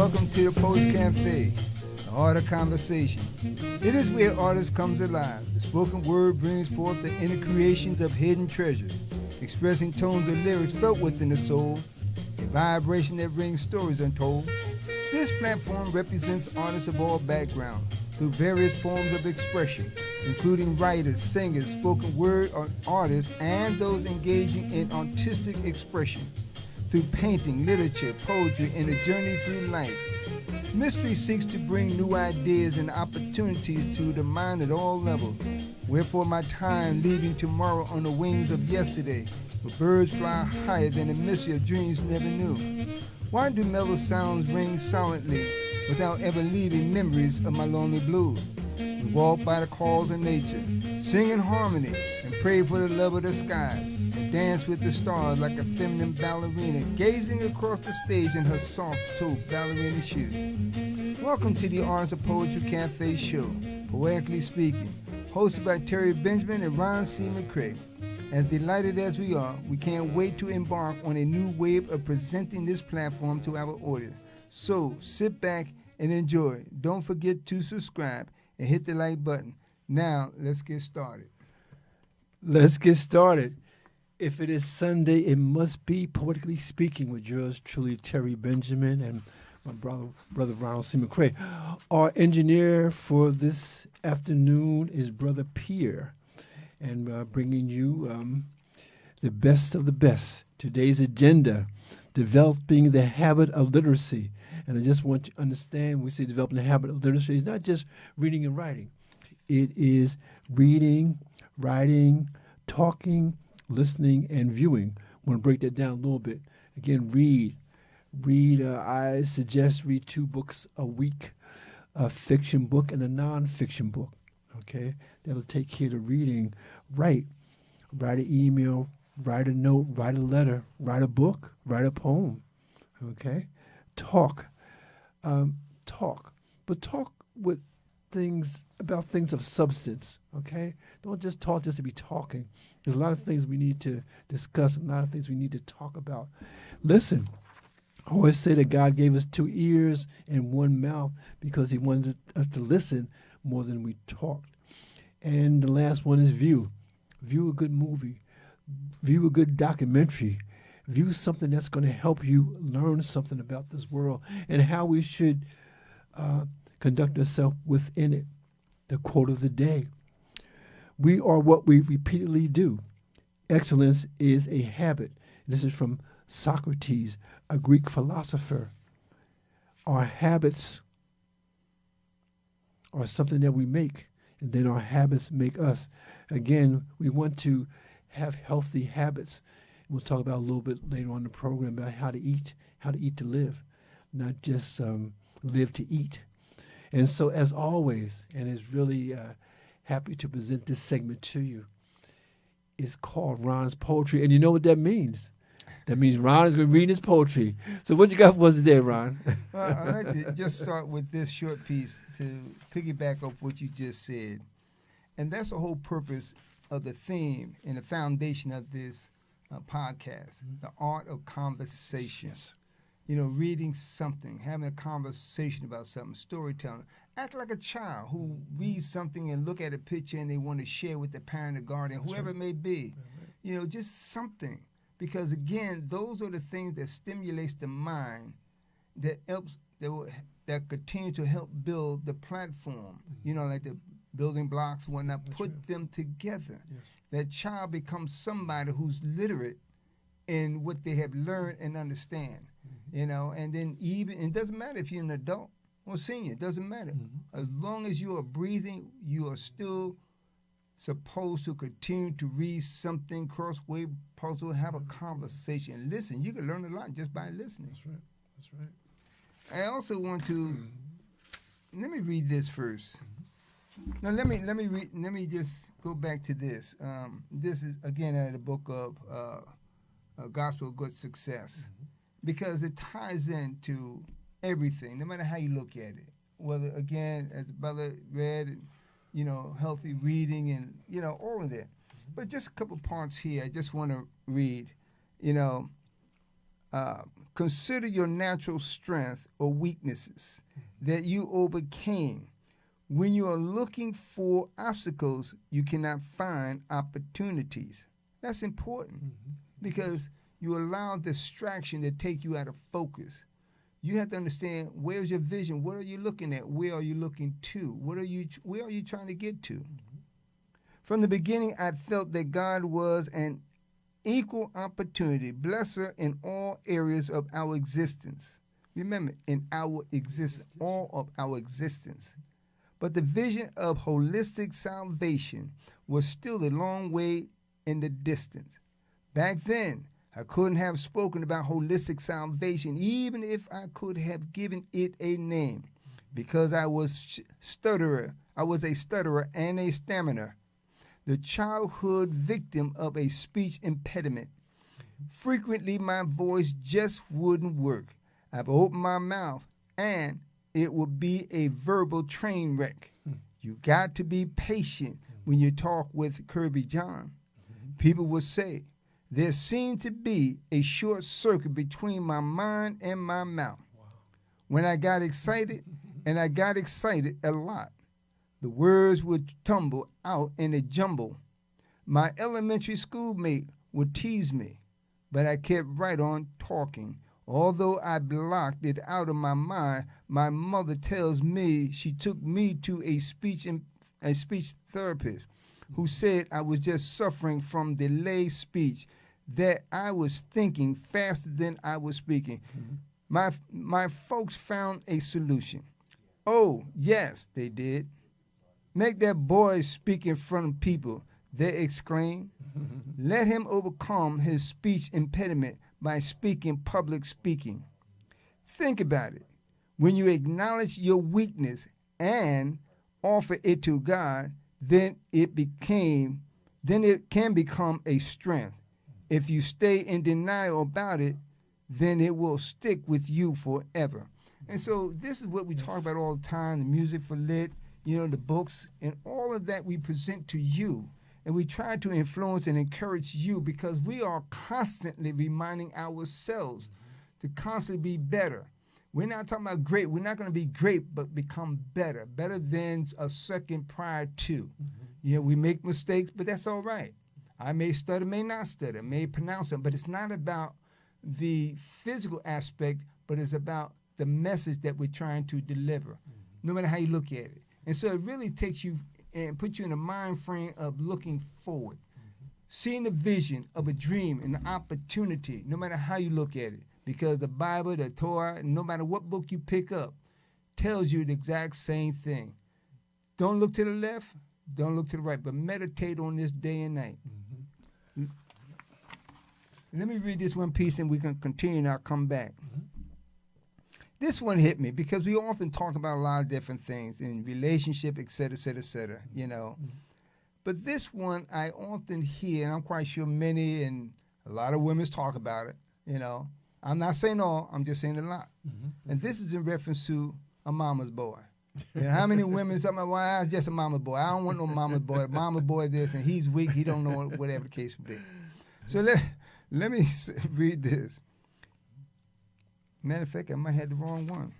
Welcome to the Post Cafe, the art of conversation. It is where artist comes alive. The spoken word brings forth the inner creations of hidden treasures, expressing tones of lyrics felt within the soul, a vibration that rings stories untold. This platform represents artists of all backgrounds through various forms of expression, including writers, singers, spoken word artists, and those engaging in artistic expression through painting, literature, poetry, and a journey through life. Mystery seeks to bring new ideas and opportunities to the mind at all levels. Wherefore my time leaving tomorrow on the wings of yesterday, where birds fly higher than the mystery of dreams never knew. Why do mellow sounds ring silently without ever leaving memories of my lonely blues? We walk by the calls of nature, sing in harmony, and pray for the love of the skies, and dance with the stars like a feminine ballerina, gazing across the stage in her soft-toed ballerina shoes. Welcome to the Artists of Poetry Cafe show, Poetically Speaking, hosted by Terry Benjamin and Ron C. McCrae. As delighted as we are, we can't wait to embark on a new wave of presenting this platform to our audience. So sit back and enjoy. Don't forget to subscribe and hit the like button. Now, let's get started. Let's get started. If it is Sunday, it must be Poetically Speaking with yours truly, Terry Benjamin, and my brother Ronald C. McCrae. Our engineer for this afternoon is Brother Pierre, and bringing you the best of the best. Today's agenda, developing the habit of literacy. And I just want you to understand, when we say developing the habit of literacy, it's not just reading and writing. It is reading, writing, talking, listening, and viewing. I want to break that down a little bit. Again, read. I suggest read 2 books a week, a fiction book and a nonfiction book. Okay? That'll take care of the reading. Write an email, write a note, write a letter, write a book, write a poem. Okay? Talk. But talk with about things of substance, okay? Don't just talk just to be talking. There's a lot of things we need to discuss, a lot of things we need to talk about. Listen. I always say that God gave us 2 ears and 1 mouth because he wanted us to listen more than we talked. And the last one is view. View a good movie. View a good documentary. View something that's going to help you learn something about this world and how we should conduct ourselves within it. The quote of the day: we are what we repeatedly do. Excellence is a habit. This is from Socrates, a Greek philosopher. Our habits are something that we make, and then our habits make us. Again, we want to have healthy habits. We'll talk about a little bit later on in the program about how to eat to live, not just live to eat. And so, as always, and is really happy to present this segment to you, it's called Ron's Poetry. And you know what that means? That means Ron is going to read his poetry. So what you got for us today, Ron? Well, I'd like to just start with this short piece to piggyback off what you just said. And that's the whole purpose of the theme and the foundation of this podcast, the art of conversation. Yes. You know, reading something, having a conversation about something, storytelling. Act like a child who reads something and look at a picture and they want to share with the parent or guardian, whoever it may be. Right. You know, just something. Because again, those are the things that stimulates the mind, that helps, that continue to help build the platform. You know, like the building blocks and whatnot. That's put them together. Yes. That child becomes somebody who's literate in what they have learned and understand. You know, and then even it doesn't matter if you're an adult or senior. It doesn't matter. As long as you are breathing, you are still supposed to continue to read something, crossword puzzle, have a conversation. Listen, you can learn a lot just by listening. That's right. I also want to let me read this first. Now let me just go back to this. This is again out of the book of Gospel of Good Success, because it ties into everything, no matter how you look at it. Whether again, as the brother read, you know, healthy reading and, you know, all of that. But just a couple parts here I just want to read. You know, consider your natural strength or weaknesses that you overcame. When you are looking for obstacles, you cannot find opportunities. That's important because you allow distraction to take you out of focus. You have to understand, where's your vision? What are you looking at? Where are you looking to? Where are you trying to get to? From the beginning, I felt that God was an equal opportunity blesser in all areas of our existence. Remember, in our existence, all of our existence. But the vision of holistic salvation was still a long way in the distance. Back then, I couldn't have spoken about holistic salvation even if I could have given it a name, because I was a stutterer and a stammerer, the childhood victim of a speech impediment. Frequently, my voice just wouldn't work. I've opened my mouth, and it would be a verbal train wreck. You got to be patient when you talk with Kirby John. People would say, there seemed to be a short circuit between my mind and my mouth. Wow. When I got excited, and I got excited a lot, the words would tumble out in a jumble. My elementary schoolmate would tease me, but I kept right on talking. Although I blocked it out of my mind, my mother tells me she took me to a speech therapist who said I was just suffering from delayed speech, that I was thinking faster than I was speaking. My folks found a solution. Oh, yes, they did. Make that boy speak in front of people, they exclaimed. Let him overcome his speech impediment by public speaking. Think about it. When you acknowledge your weakness and offer it to God, then it can become a strength. If you stay in denial about it, then it will stick with you forever. And so this is what we talk about all the time, the music for lit, the books, and all of that we present to you. And we try to influence and encourage you because we are constantly reminding ourselves to constantly be better. We're not talking about great. We're not going to be great, but become better than a second prior to. We make mistakes, but that's all right. I may stutter, may not stutter, may pronounce them, but it's not about the physical aspect, but it's about the message that we're trying to deliver, no matter how you look at it. And so it really takes you and puts you in a mind frame of looking forward, seeing the vision of a dream and an opportunity, no matter how you look at it. Because the Bible, the Torah, no matter what book you pick up, tells you the exact same thing. Don't look to the left, don't look to the right, but meditate on this day and night. Let me read this one piece and we can continue and I'll come back. This one hit me because we often talk about a lot of different things in relationship, et cetera, But this one I often hear, and I'm quite sure many and a lot of women talk about it, I'm not saying all, I'm just saying a lot. And this is in reference to a mama's boy. How many women say, well, I was just a mama's boy. I don't want no mama's boy. Mama's boy this, and he's weak. He don't know whatever the case may be. So let me read this. Matter of fact, I might have the wrong one.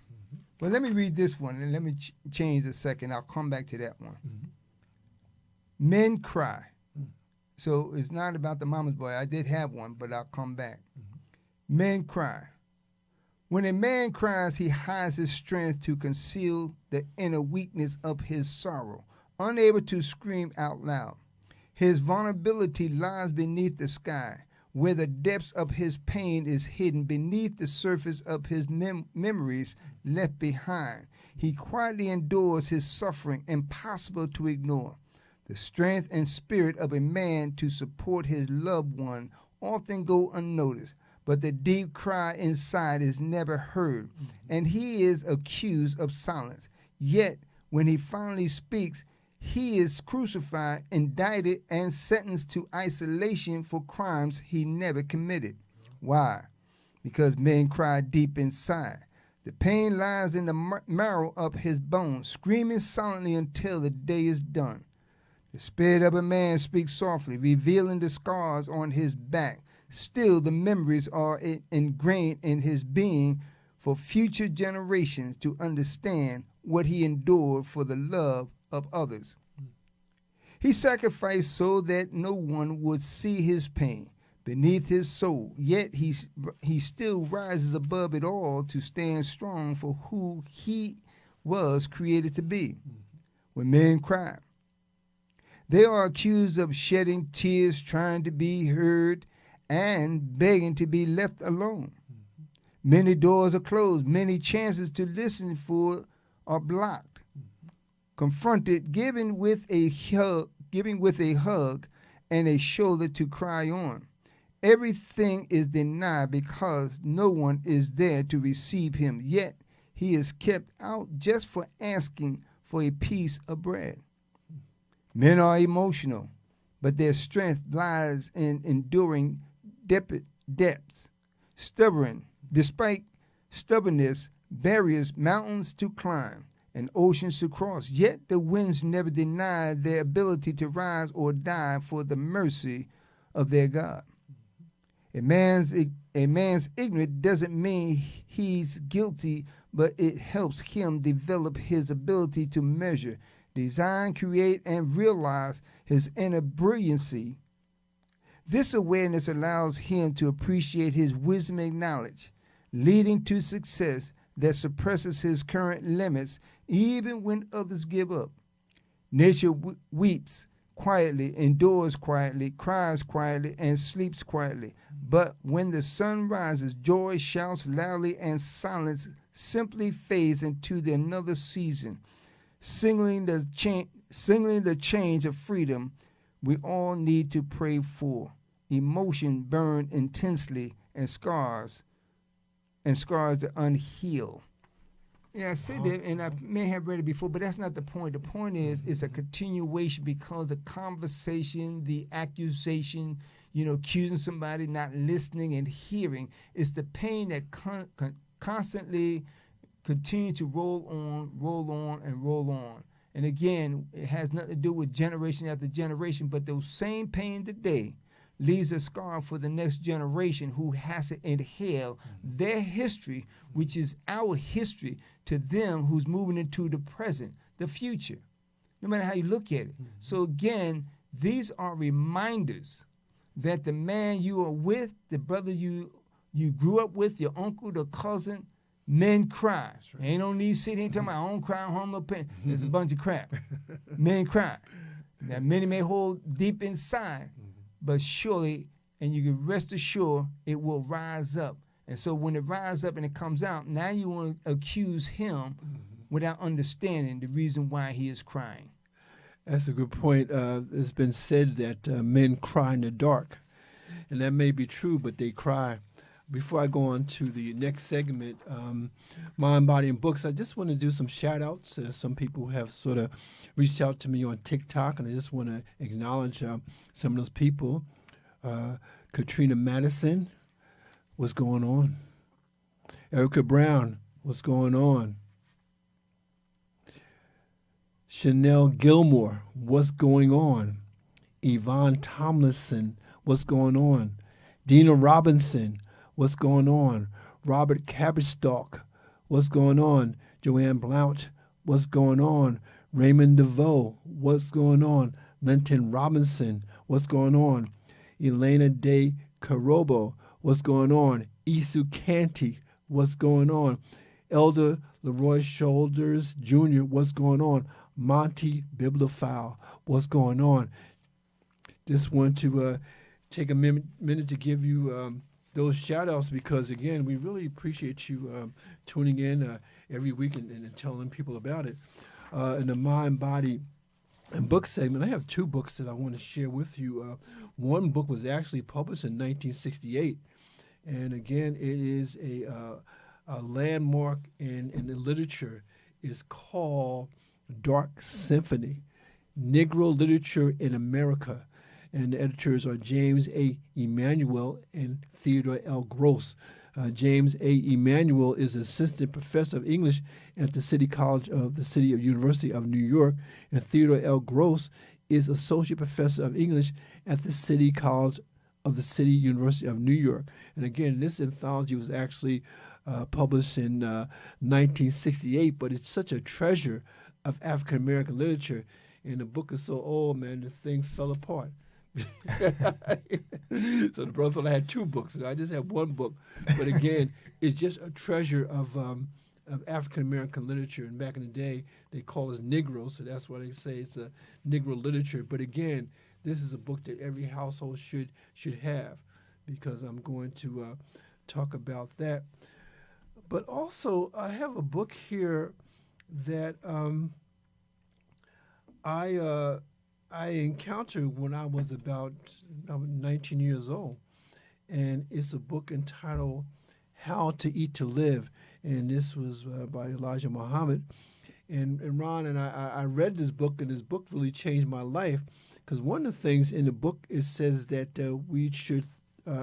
But let me read this one, and let me change a second. I'll come back to that one. Men cry. So it's not about the mama's boy. I did have one, but I'll come back. Men cry. When a man cries, he hides his strength to conceal the inner weakness of his sorrow, unable to scream out loud. His vulnerability lies beneath the sky, where the depths of his pain is hidden beneath the surface of his memories left behind. He quietly endures his suffering, impossible to ignore. The strength and spirit of a man to support his loved one often go unnoticed, but the deep cry inside is never heard, and he is accused of silence. Yet, when he finally speaks, he is crucified, indicted, and sentenced to isolation for crimes he never committed. Why? Because men cry deep inside. The pain lies in the marrow of his bones, screaming silently until the day is done. The spirit of a man speaks softly, revealing the scars on his back, still the memories are ingrained in his being for future generations to understand what he endured for the love of others. He sacrificed so that no one would see his pain beneath his soul, yet he still rises above it all to stand strong for who he was created to be. When men cry, they are accused of shedding tears, trying to be heard, and begging to be left alone. Many doors are closed, many chances to listen for are blocked. Confronted, giving with a hug and a shoulder to cry on. Everything is denied because no one is there to receive him, yet he is kept out just for asking for a piece of bread. Men are emotional, but their strength lies in enduring depths. Stubborn, despite stubbornness, barriers, mountains to climb, and oceans to cross. Yet the winds never deny their ability to rise or die for the mercy of their God. A man's ignorance doesn't mean he's guilty, but it helps him develop his ability to measure, design, create, and realize his inner brilliancy. This awareness allows him to appreciate his wisdom and knowledge, leading to success that suppresses his current limits even when others give up. Nature weeps quietly, endures quietly, cries quietly, and sleeps quietly. But when the sun rises, joy shouts loudly, and silence simply fades into another season, signaling the change of freedom we all need to pray for. Emotion burn intensely, and scars that unheal. Yeah, I said that, and I may have read it before, but that's not the point. The point is, it's a continuation because the conversation, the accusation, accusing somebody, not listening and hearing, is the pain that constantly continues to roll on, and roll on. And again, it has nothing to do with generation after generation, but those same pain today leaves a scar for the next generation who has to inhale their history, which is our history, to them who's moving into the present, the future, no matter how you look at it. So again, these are reminders that the man you are with, the brother you grew up with, your uncle, the cousin, men cry. Right. Ain't no need sitting here talking about I don't cry, home no pain. It's a bunch of crap. Men cry. Now many may hold deep inside, but surely, and you can rest assured, it will rise up. And so when it rises up and it comes out, now you want to accuse him without understanding the reason why he is crying. That's a good point. It's been said that men cry in the dark, and that may be true, but they cry. Before I go on to the next segment, Mind, Body, and Books, I just want to do some shout-outs. Some people have sort of reached out to me on TikTok, and I just want to acknowledge some of those people. Katrina Madison, what's going on? Erica Brown, what's going on? Chanel Gilmore, what's going on? Yvonne Tomlinson, what's going on? Dina Robinson, what's going on? Robert Cabbagestalk, what's going on? Joanne Blount, what's going on? Raymond DeVoe, what's going on? Linton Robinson, what's going on? Elena De Carobo, what's going on? Isu Canty, what's going on? Elder Leroy Shoulders Jr., what's going on? Monty Bibliophile, what's going on? Just want to take a minute to give you those shout-outs because, again, we really appreciate you tuning in every week and telling people about it. In the Mind, Body, and Book segment, I have two books that I want to share with you. One book was actually published in 1968, and, again, it is a landmark in the literature. It's called Dark Symphony, Negro Literature in America. And the editors are James A. Emanuel and Theodore L. Gross. James A. Emanuel is assistant professor of English at the City College of the University of New York, and Theodore L. Gross is associate professor of English at the City College of the City University of New York. And again, this anthology was actually published in 1968, but it's such a treasure of African American literature. And the book is so old, man, the thing fell apart. So the brother thought I had two books, and I just have one book. But again, it's just a treasure of African American literature. And back in the day, they call us Negroes, so that's why they say it's a Negro literature. But again, this is a book that every household should have, because I'm going to talk about that. But also, I have a book here that I encountered when I was about 19 years old, and it's a book entitled "How to Eat to Live," and this was by Elijah Muhammad. And Ron and I read this book, and this book really changed my life, because one of the things in the book, it says that we should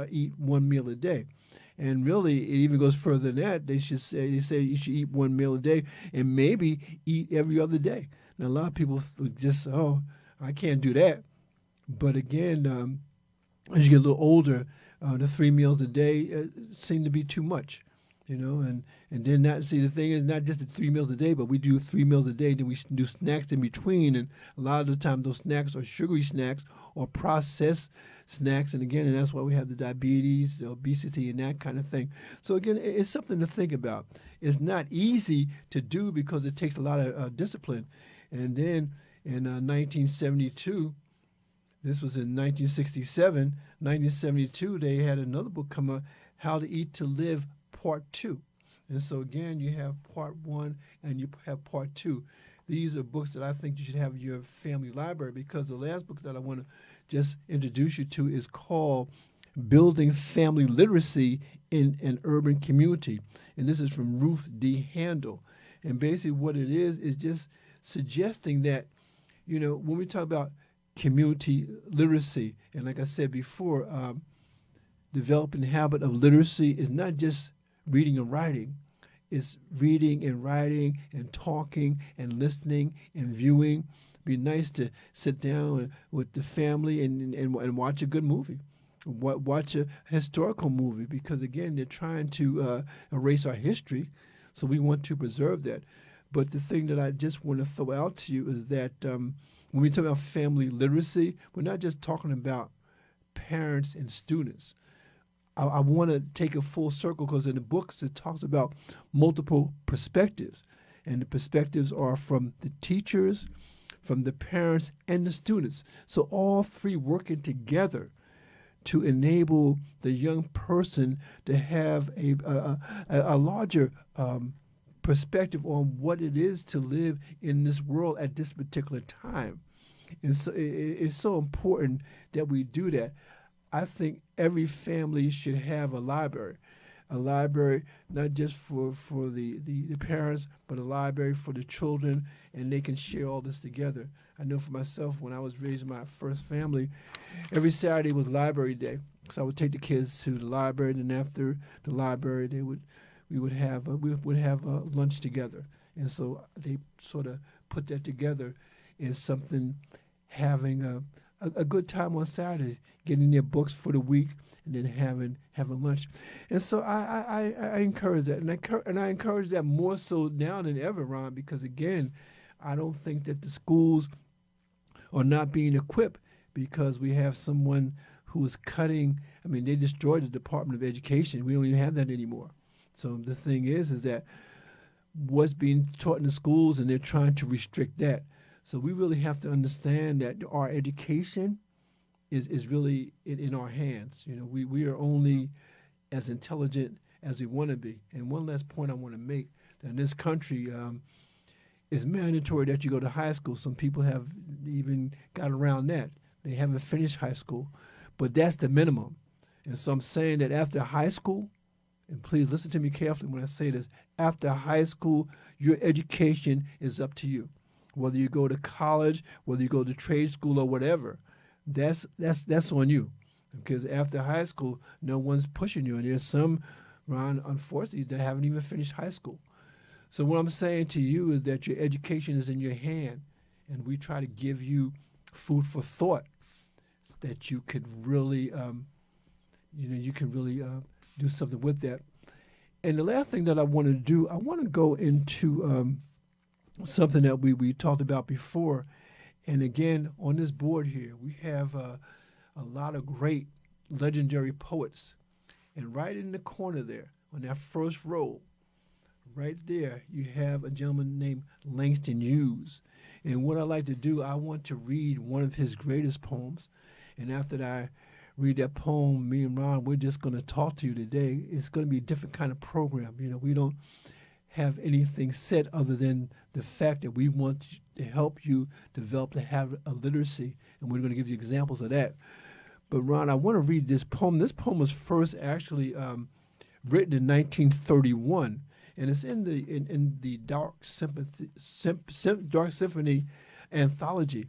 eat one meal a day. And really, it even goes further than that. They say you should eat one meal a day, and maybe eat every other day. Now, a lot of people just, I can't do that. But again, as you get a little older, the 3 meals a day seem to be too much, and then the thing is not just the 3 meals a day, but we do 3 meals a day, then we do snacks in between, and a lot of the time those snacks are sugary snacks or processed snacks, and that's why we have the diabetes, the obesity, and that kind of thing. So again, it's something to think about. It's not easy to do because it takes a lot of discipline. And then in 1972, this was in 1972, they had another book come out, How to Eat to Live, Part 2. And so again, you have Part 1 and you have Part 2. These are books that I think you should have in your family library, because the last book that I want to just introduce you to is called Building Family Literacy in an Urban Community. And this is from Ruth D. Handel. And basically what it is just suggesting that, when we talk about community literacy, and like I said before, developing the habit of literacy is not just reading and writing. It's reading and writing and talking and listening and viewing. It'd be nice to sit down with the family and watch a good movie. Watch a historical movie, because, again, they're trying to erase our history, so we want to preserve that. But the thing that I just want to throw out to you is that when we talk about family literacy, we're not just talking about parents and students. I want to take a full circle, because in the books it talks about multiple perspectives, and the perspectives are from the teachers, from the parents, and the students. So all three working together to enable the young person to have a larger perspective on what it is to live in this world at this particular time. And so it's so important that we do that. I think every family should have a library not just for the parents, but a library for the children, and they can share all this together. I know for myself, when I was raising my first family, every Saturday was library day. So I would take the kids to the library, and after the library, we would have lunch together. And so they sort of put that together in something, having a good time on Saturday, getting their books for the week, and then having lunch. And so I encourage that, and I encourage that more so now than ever, Ron, because, again, I don't think that the schools are not being equipped, because we have someone who is cutting. I mean, they destroyed the Department of Education. We don't even have that anymore. So the thing is that what's being taught in the schools, and they're trying to restrict that. So we really have to understand that our education is really in our hands. We are only as intelligent as we want to be. And one last point I want to make, that in this country, it's mandatory that you go to high school. Some people have even got around that. They haven't finished high school, but that's the minimum. And so I'm saying that after high school, and please listen to me carefully when I say this, after high school, your education is up to you. Whether you go to college, whether you go to trade school or whatever, that's on you. Because after high school, no one's pushing you. And there's some, Ron, unfortunately, that haven't even finished high school. So what I'm saying to you is that your education is in your hand, and we try to give you food for thought so that you could really you can really do something with that. And the last thing that I want to do, I want to go into something that we talked about before. And again, on this board here, we have a lot of great legendary poets. And right in the corner there, on that first row, right there, you have a gentleman named Langston Hughes. And what I like to do, I want to read one of his greatest poems. And after I read that poem, me and Ron, we're just going to talk to you today. It's going to be a different kind of program. We don't have anything set other than the fact that we want to help you develop to have a literacy. And we're going to give you examples of that. But Ron, I want to read this poem. This poem was first actually written in 1931. And it's in the Dark Symphony anthology.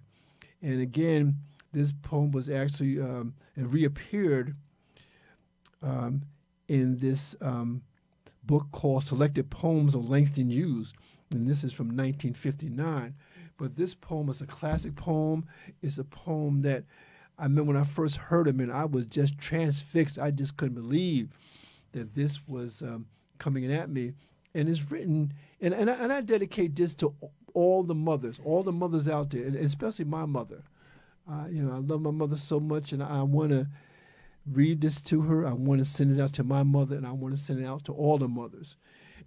And again, this poem was actually it reappeared in this book called Selected Poems of Langston Hughes. And this is from 1959. But this poem is a classic poem. It's a poem that I remember when I first heard it, and I was just transfixed. I just couldn't believe that this was coming at me. And it's written, and I dedicate this to all the mothers out there, and especially my mother. I love my mother so much, and I want to read this to her. I want to send it out to my mother, and I want to send it out to all the mothers.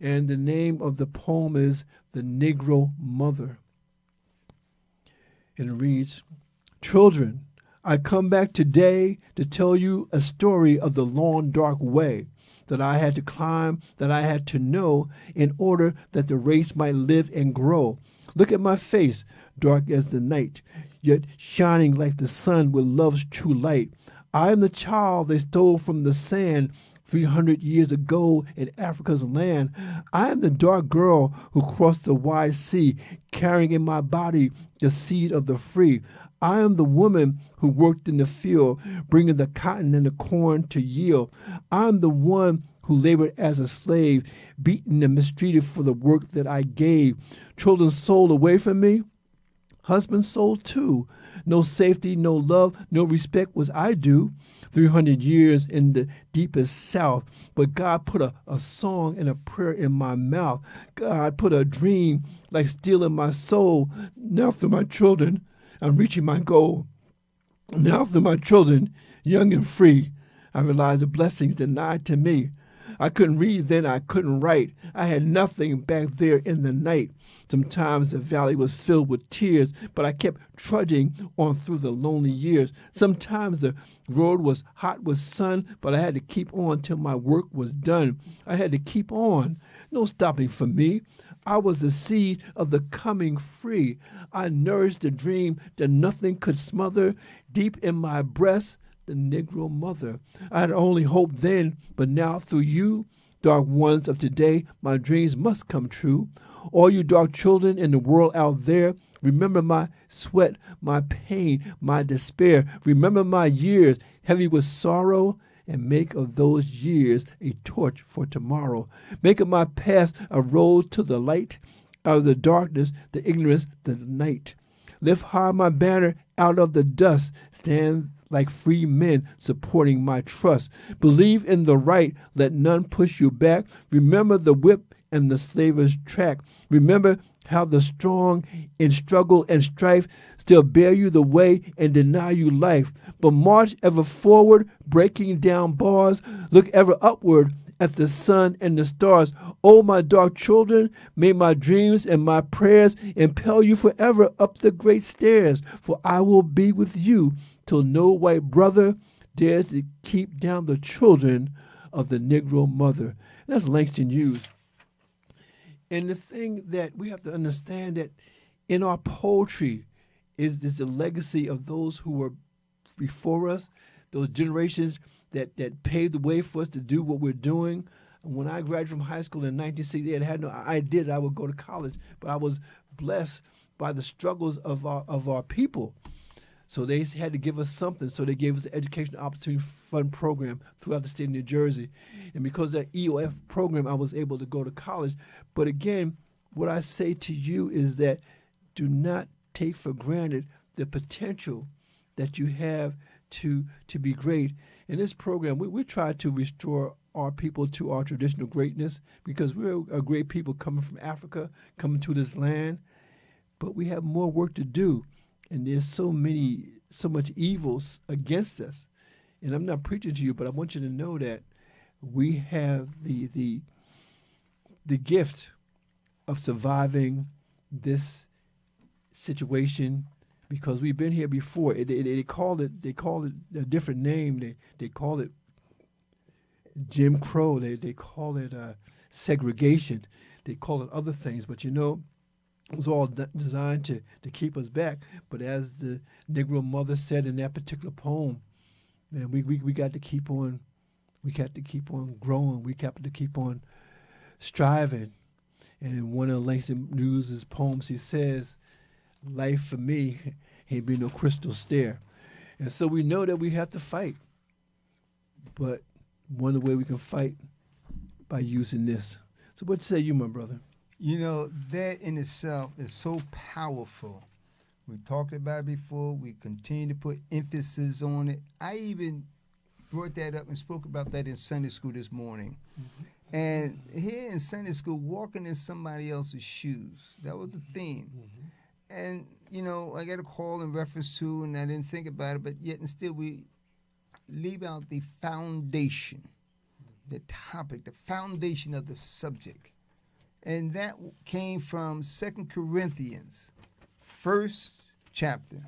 And the name of the poem is The Negro Mother. And it reads, "Children, I come back today to tell you a story of the long, dark way that I had to climb, that I had to know in order that the race might live and grow. Look at my face, dark as the night, yet shining like the sun with love's true light. I am the child they stole from the sand 300 years ago in Africa's land. I am the dark girl who crossed the wide sea, carrying in my body the seed of the free. I am the woman who worked in the field, bringing the cotton and the corn to yield. I am the one who labored as a slave, beaten and mistreated for the work that I gave. Children sold away from me, husbands sold too. No safety, no love, no respect was I due. 300 years in the deepest South. But God put a song and a prayer in my mouth. God put a dream like steel in my soul. Now through my children, I'm reaching my goal. Now through my children, young and free, I realize the blessings denied to me. I couldn't read then, I couldn't write. I had nothing back there in the night. Sometimes the valley was filled with tears, but I kept trudging on through the lonely years. Sometimes the road was hot with sun, but I had to keep on till my work was done. I had to keep on, no stopping for me. I was the seed of the coming free. I nourished the dream that nothing could smother. Deep in my breast, the Negro mother. I had only hope then, but now through you, dark ones of today, my dreams must come true. All you dark children in the world out there, remember my sweat, my pain, my despair. Remember my years heavy with sorrow, and make of those years a torch for tomorrow. Make of my past a road to the light, out of the darkness, the ignorance, the night. Lift high my banner out of the dust, stand like free men supporting my trust. Believe in the right, let none push you back. Remember the whip and the slaver's track. Remember how the strong in struggle and strife still bear you the way and deny you life. But march ever forward, breaking down bars. Look ever upward at the sun and the stars. Oh, my dark children, may my dreams and my prayers impel you forever up the great stairs. For I will be with you till no white brother dares to keep down the children of the Negro mother. That's Langston Hughes. And the thing that we have to understand that in our poetry is the legacy of those who were before us, those generations that paved the way for us to do what we're doing. And when I graduated from high school in 1968, I had no idea that I would go to college, but I was blessed by the struggles of our people. So they had to give us something. So they gave us the Educational Opportunity Fund program throughout the state of New Jersey. And because of that EOF program, I was able to go to college. But again, what I say to you is that do not take for granted the potential that you have to be great. in this program, we try to restore our people to our traditional greatness because we're a great people coming from Africa, coming to this land, but we have more work to do, and there's so much evils against us. And I'm not preaching to you, but I want you to know that we have the gift of surviving this situation because we've been here before. They call it a different name. They call it Jim Crow. They call it segregation. They call it other things. But you know, it was all designed to keep us back. But as the Negro mother said in that particular poem, man, we got to keep on. We got to keep on growing. We got to keep on striving. And in one of Langston Hughes' poems, he says, "Life for me ain't been no crystal stair." And so we know that we have to fight. But one of the way we can fight by using this. So what say you, my brother? You know, that in itself is so powerful. We talked about it before. We continue to put emphasis on it. I even brought that up and spoke about that in Sunday school this morning. Mm-hmm. And here in Sunday school, walking in somebody else's shoes. That was the theme. Mm-hmm. And, you know, I got a call in reference to, and I didn't think about it, but yet and still we leave out the foundation, the topic, the foundation of the subject. And that came from 2 Corinthians, 1st chapter,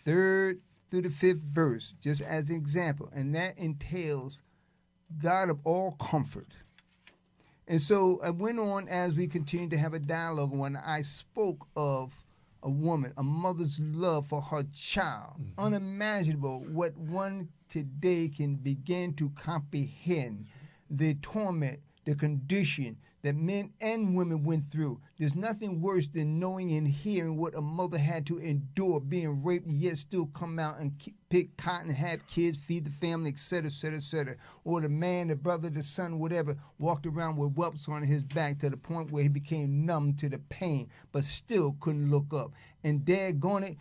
3rd through the 5th verse, just as an example. And that entails God of all comfort. And so I went on as we continued to have a dialogue when I spoke of a woman, a mother's love for her child. Unimaginable what one today can begin to comprehend, the torment, the condition that men and women went through. There's nothing worse than knowing and hearing what a mother had to endure, being raped, and yet still come out and pick cotton, have kids, feed the family, etc., etc., etc. Or the man, the brother, the son, whatever, walked around with whelps on his back to the point where he became numb to the pain, but still couldn't look up. And daggone it,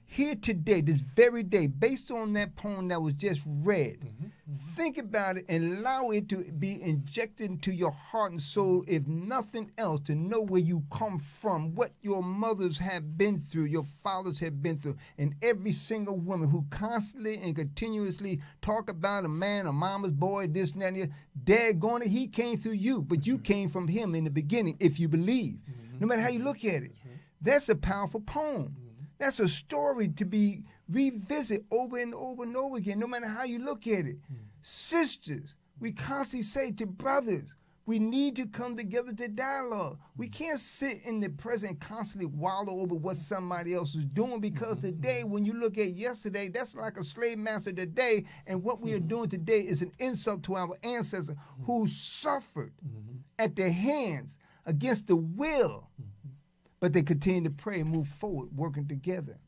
here today, this very day, based on that poem that was just read, think about it and allow it to be injected into your heart and soul, if nothing else, to know where you come from, what your mothers have been through, your fathers have been through, and every single woman who constantly and continuously talk about a man, a mama's boy, this and that, and daggone it, he came through you, but you came from him in the beginning, if you believe. No matter how you look at it. That's a powerful poem. That's a story to be revisited over and over and over again, no matter how you look at it. Sisters, we constantly say to brothers, we need to come together to dialogue. We can't sit in the present and constantly wallow over what somebody else is doing, because today, when you look at yesterday, that's like a slave master today, and what we are doing today is an insult to our ancestors who suffered at their hands against the will. But they continue to pray and move forward, working together.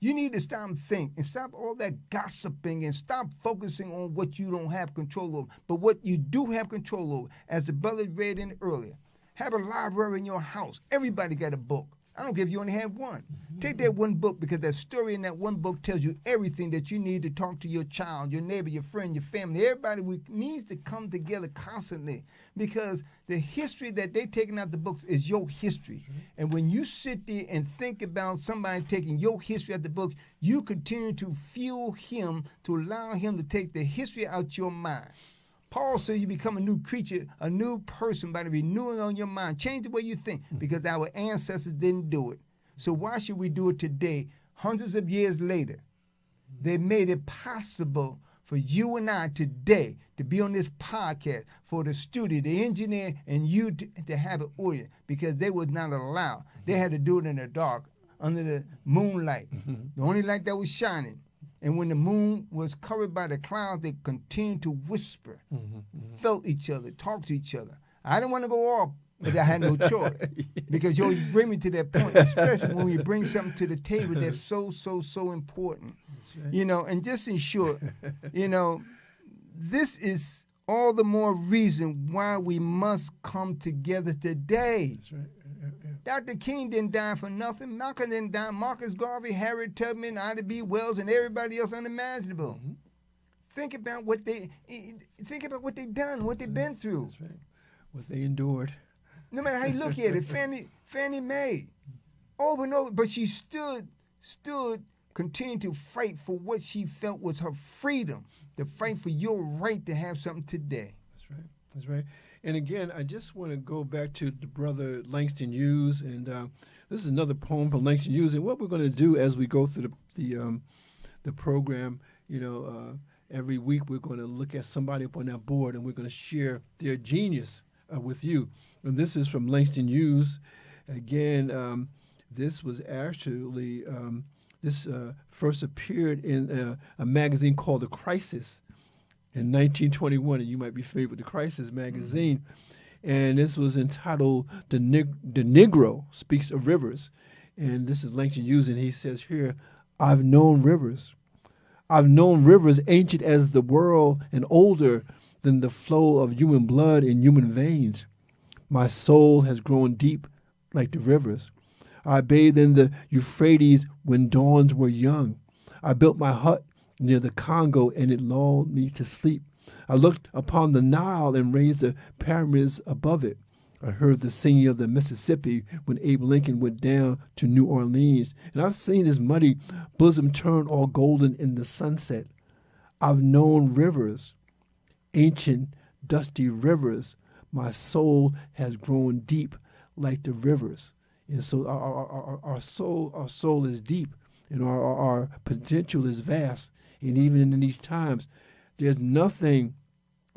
You need to stop and think and stop all that gossiping and stop focusing on what you don't have control over. But what you do have control over, as the brother read in earlier, have a library in your house. Everybody got a book. I don't care if you only have one. Take that one book, because that story in that one book tells you everything that you need to talk to your child, your neighbor, your friend, your family. Everybody needs to come together constantly, because the history that they're taking out the books is your history. And when you sit there and think about somebody taking your history out the book, you continue to fuel him, to allow him to take the history out your mind. Paul said you become a new creature, a new person by the renewing on your mind. Change the way you think, because our ancestors didn't do it. So why should we do it today, hundreds of years later? They made it possible for you and I today to be on this podcast, for the studio, the engineer, and you to have an audience, because they was not allowed. They had to do it in the dark, under the moonlight, the only light that was shining. And when the moon was covered by the clouds, they continued to whisper, felt each other, talk to each other. I didn't want to go off, but I had no choice, because you bring me to that point, especially when you bring something to the table that's so, so, so important. Right. You know, and just in short, you know, this is all the more reason why we must come together today. That's right. Dr. King didn't die for nothing. Malcolm didn't die. Marcus Garvey, Harriet Tubman, Ida B. Wells, and everybody else unimaginable. Mm-hmm. Think about what they've done, what they've been through. That's right. What they endured. No matter how you look at it, Fannie Mae, over and over, but she stood, continued to fight for what she felt was her freedom, to fight for your right to have something today. That's right. That's right. And again, I just want to go back to the brother Langston Hughes, and this is another poem from Langston Hughes. And what we're going to do as we go through the program, every week we're going to look at somebody up on that board, and we're going to share their genius with you. And this is from Langston Hughes. Again, this was actually this first appeared in a magazine called The Crisis in 1921, and you might be familiar with The Crisis magazine. Mm-hmm. And this was entitled The Negro Speaks of Rivers. And this is Langston Hughes, and he says here, I've known rivers. I've known rivers ancient as the world and older than the flow of human blood in human veins. My soul has grown deep like the rivers. I bathed in the Euphrates when dawns were young. I built my hut near the Congo, and it lulled me to sleep. I looked upon the Nile and raised the pyramids above it. I heard the singing of the Mississippi when Abe Lincoln went down to New Orleans, and I've seen his muddy bosom turn all golden in the sunset. I've known rivers, ancient, dusty rivers. My soul has grown deep like the rivers. And so our soul is deep, and our potential is vast. And even in these times, there's nothing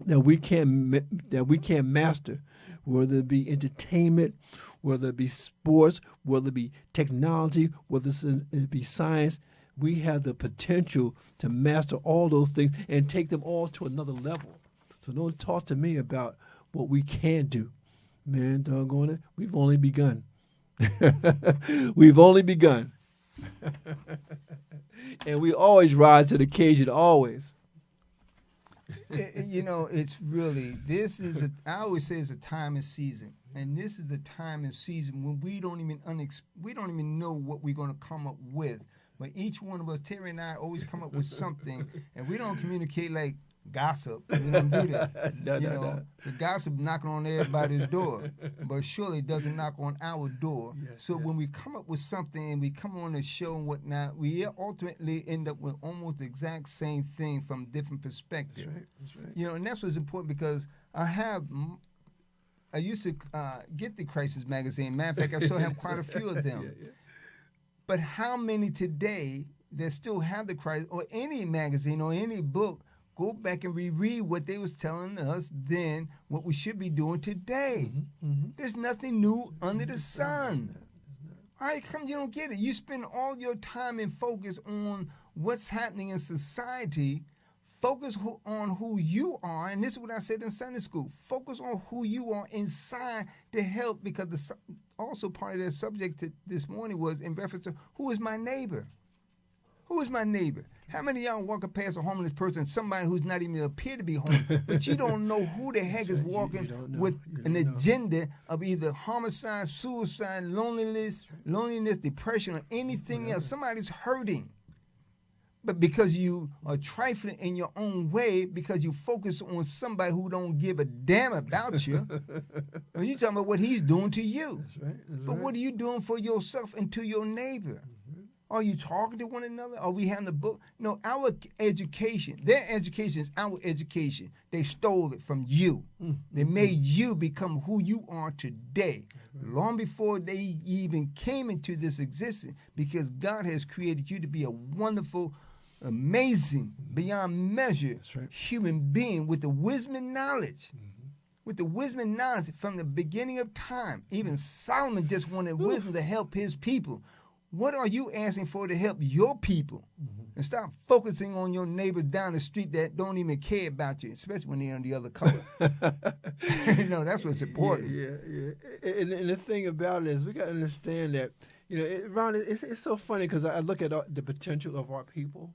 that we can't master, whether it be entertainment, whether it be sports, whether it be technology, whether it be science. We have the potential to master all those things and take them all to another level. So don't talk to me about what we can't do. Man, doggone it, we've only begun. We've only begun. And we always rise to the occasion, always. It's really, I always say it's a time and season. And this is the time and season when we don't even know what we're going to come up with. But each one of us, Terry and I, always come up with something, and we don't communicate like gossip. We don't do that. No. The gossip knocking on everybody's door, but surely it doesn't knock on our door. Yes, so when we come up with something and we come on the show and whatnot, we ultimately end up with almost the exact same thing from different perspectives. That's right. And that's what's important, because I used to get the Crisis magazine. Matter of fact, I still have quite a few of them. Yeah. But how many today that still have the Crisis, or any magazine or any book, go back and reread what they was telling us then, what we should be doing today? Mm-hmm. There's nothing new under the sun. All right, you don't get it. You spend all your time and focus on what's happening in society. Focus on who you are, and this is what I said in Sunday school. Focus on who you are inside to help, because also part of the subject this morning was in reference to who is my neighbor? Who is my neighbor? How many of y'all walking past a homeless person, somebody who's not even appear to be homeless, but you don't know who the heck is walking with an agenda of either homicide, suicide, loneliness, depression, or anything else. Somebody's hurting. But because you are trifling in your own way, because you focus on somebody who don't give a damn about you, and you talking about what he's doing to you. That's right. But what are you doing for yourself and to your neighbor? Mm-hmm. Are you talking to one another? Are we having the book? No, our education, their education is our education. They stole it from you. Mm-hmm. They made you become who you are today, long before they even came into this existence, because God has created you to be a wonderful, amazing, beyond measure human being with the wisdom and knowledge. Mm-hmm. With the wisdom and knowledge from the beginning of time. Even Solomon just wanted wisdom to help his people. What are you asking for to help your people? Mm-hmm. And stop focusing on your neighbors down the street that don't even care about you, especially when they're on the other color. That's what's important. Yeah. And the thing about it is, we got to understand that, Ron, it's so funny, because I look at the potential of our people.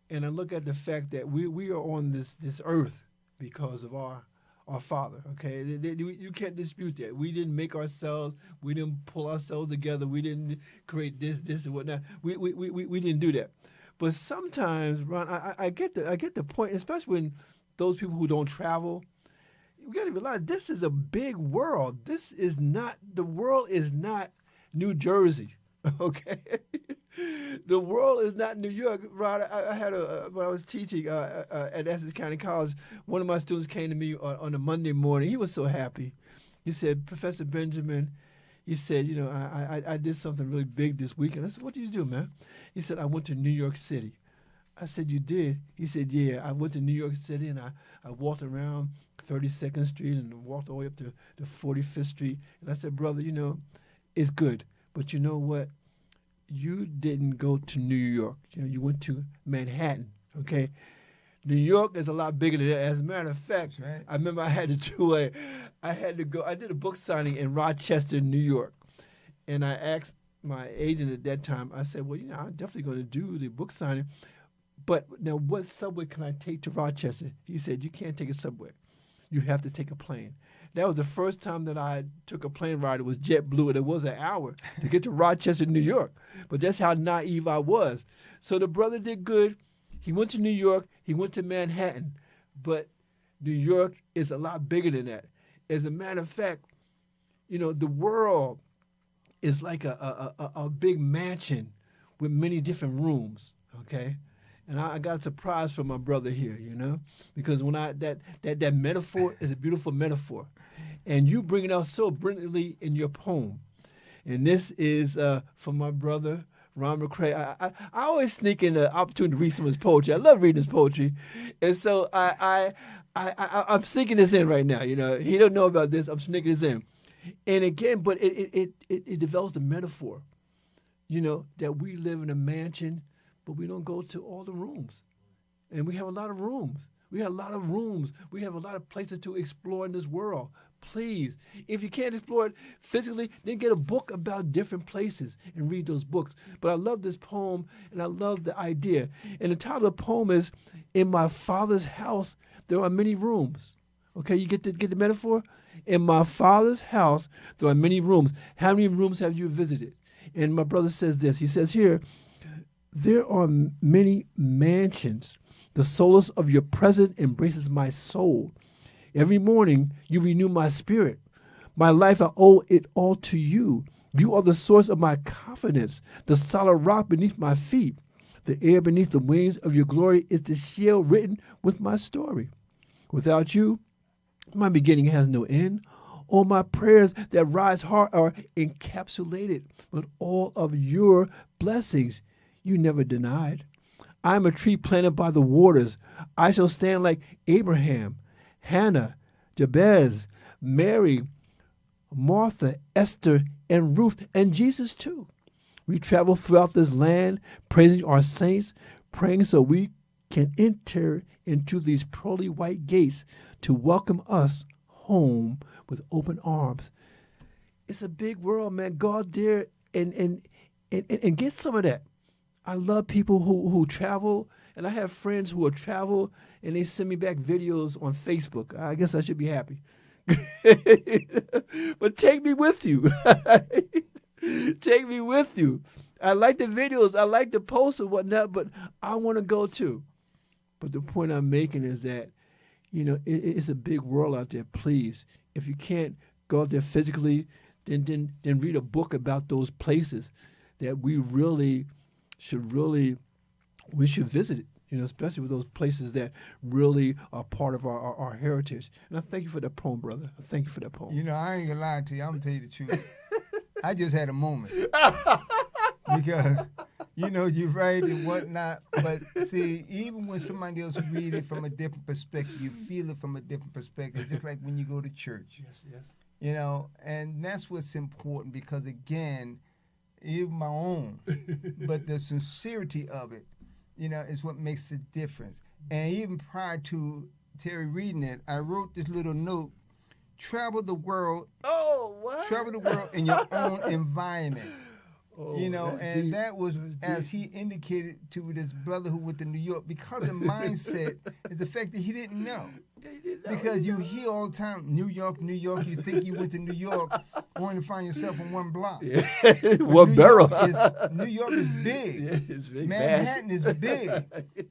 And I look at the fact that we are on this earth because of our our Father. Okay, you can't dispute that. We didn't make ourselves. We didn't pull ourselves together. We didn't create this, and whatnot. We didn't do that. But sometimes, Ron, I get the point, especially when those people who don't travel. We got to realize this is a big world. The world is not New Jersey, okay? The world is not New York. Ron, I had when I was teaching at Essex County College, one of my students came to me on a Monday morning. He was so happy. He said, Professor Benjamin, he said, I did something really big this weekend. I said, what did you do, man? He said, I went to New York City. I said, you did? He said, yeah, I went to New York City and I walked around 32nd Street and walked all the way up to 45th Street. And I said, brother, it's good. But you know what? You didn't go to New York. You went to Manhattan, okay? New York is a lot bigger than that. As a matter of fact, That's right. I remember I did a book signing in Rochester, New York. And I asked my agent at that time, I said, well, I'm definitely going to do the book signing. But now what subway can I take to Rochester? He said, you can't take a subway. You have to take a plane. That was the first time that I took a plane ride. It was JetBlue, and it was an hour to get to Rochester, New York. But that's how naive I was. So the brother did good. He went to New York. He went to Manhattan. But New York is a lot bigger than that. As a matter of fact, the world is like a big mansion with many different rooms, okay? And I got a surprise from my brother here, because when that metaphor is a beautiful metaphor. And you bring it out so brilliantly in your poem. And this is from my brother, Ron McCray. I always sneak in the opportunity to read some of his poetry. I love reading his poetry. And so I'm sneaking this in right now. He don't know about this. I'm sneaking this in. And again, but it develops the metaphor, that we live in a mansion, but we don't go to all the rooms. And we have a lot of rooms. We have a lot of rooms. We have a lot of places to explore in this world. Please, if you can't explore it physically, then get a book about different places and read those books. But I love this poem, and I love the idea. And the title of the poem is, In My Father's House, There Are Many Rooms. Okay, you get the metaphor? In my Father's house, there are many rooms. How many rooms have you visited? And my brother says this. He says here, there are many mansions. The solace of your presence embraces my soul. Every morning, you renew my spirit. My life, I owe it all to you. You are the source of my confidence, the solid rock beneath my feet. The air beneath the wings of your glory is the shield written with my story. Without you, my beginning has no end. All my prayers that rise hard are encapsulated with all of your blessings you never denied. I am a tree planted by the waters. I shall stand like Abraham, Hannah, Jabez, Mary, Martha, Esther, and Ruth, and Jesus too. We travel throughout this land, praising our saints, praying so we can enter into these pearly white gates to welcome us home with open arms. It's a big world, man. Go out there and get some of that. I love people who travel, and I have friends who will travel, and they send me back videos on Facebook. I guess I should be happy. But take me with you. Take me with you. I like the videos. I like the posts and whatnot, but I want to go too. But the point I'm making is that, it's a big world out there. Please, if you can't go out there physically, then read a book about those places that we should visit it, especially with those places that really are part of our heritage. And I thank you for that poem, brother. I thank you for that poem. I ain't gonna lie to you. I'm gonna tell you the truth. I just had a moment. Because, you write and whatnot, but see, even when somebody else read it from a different perspective, you feel it from a different perspective, just like when you go to church. Yes. And that's what's important because, again, even my own, but the sincerity of it, is what makes the difference. And even prior to Terry reading it, I wrote this little note, travel the world. Oh, what? Travel the world in your own environment. Oh, you know, that's and deep. that was That's as he indicated to this brother who went to New York, because the mindset is the fact that he didn't know. Yeah, you didn't know, Because you you know. hear all the time, New York, New York, you think you went to New York only to find yourself on one block. Yeah. But One barrel. New York is big. Yeah, it's big, Manhattan vast. is big.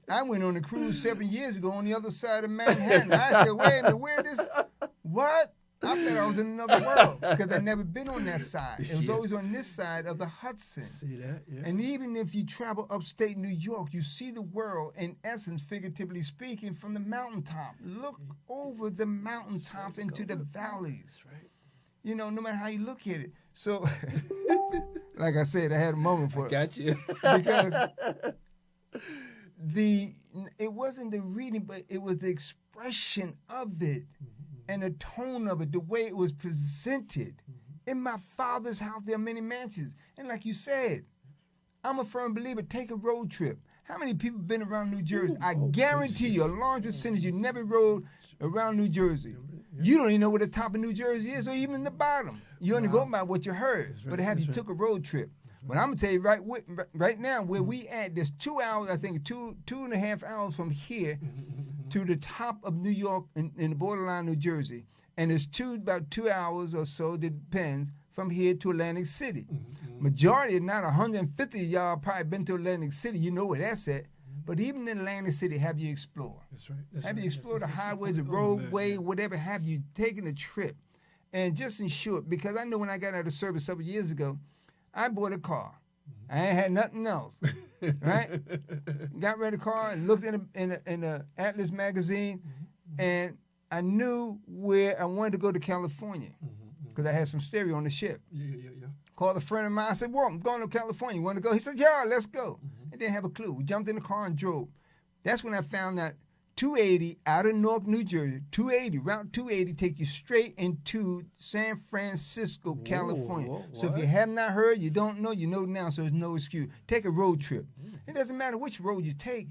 I went on a cruise 7 years ago on the other side of Manhattan. I said, wait a minute, where this? What? I thought I was in another world because I'd never been on that side. It was Yeah. always on this side of the Hudson. See that? Yeah. And even if you travel upstate New York, you see the world, in essence, figuratively speaking, from the mountaintop. Look over the mountaintops into the valleys. That's right. You know, no matter how you look at it. So, like I said, I had a moment for it. Got you. Because it wasn't the reading, but it was the expression of it and the tone of it, the way it was presented. In my Father's house, there are many mansions. And like you said, I'm a firm believer, take a road trip. How many people have been around New Jersey? I guarantee you, a large percentage, you never rode around New Jersey. You don't even know where the top of New Jersey is, or even the bottom. You only go by what you heard. But have you took a road trip? But I'm gonna tell you right now, where we at, there's 2 hours, I think two and a half hours from here to the top of New York in the borderline New Jersey. And there's about 2 hours or so, depends, from here to Atlantic City. Majority, not 150 of y'all probably been to Atlantic City. You know where that's at. But even in Atlantic City, have you explored? That's right. Have you explored the highways, the roadway, whatever? Have you taken a trip? And just in short, because I know when I got out of service several years ago, I bought a car. I ain't had nothing else, right? Got rid of the car and looked in the Atlas magazine, and I knew where I wanted to go to California because I had some stereo on the ship. Yeah. Called a friend of mine. I said, well, I'm going to California. You want to go? He said, yeah, let's go. And didn't have a clue. We jumped in the car and drove. That's when I found out 280 out of Newark, New Jersey, Route 280 take you straight into San Francisco, California. So if you have not heard, you don't know, you know now, so there's no excuse. Take a road trip. It doesn't matter which road you take.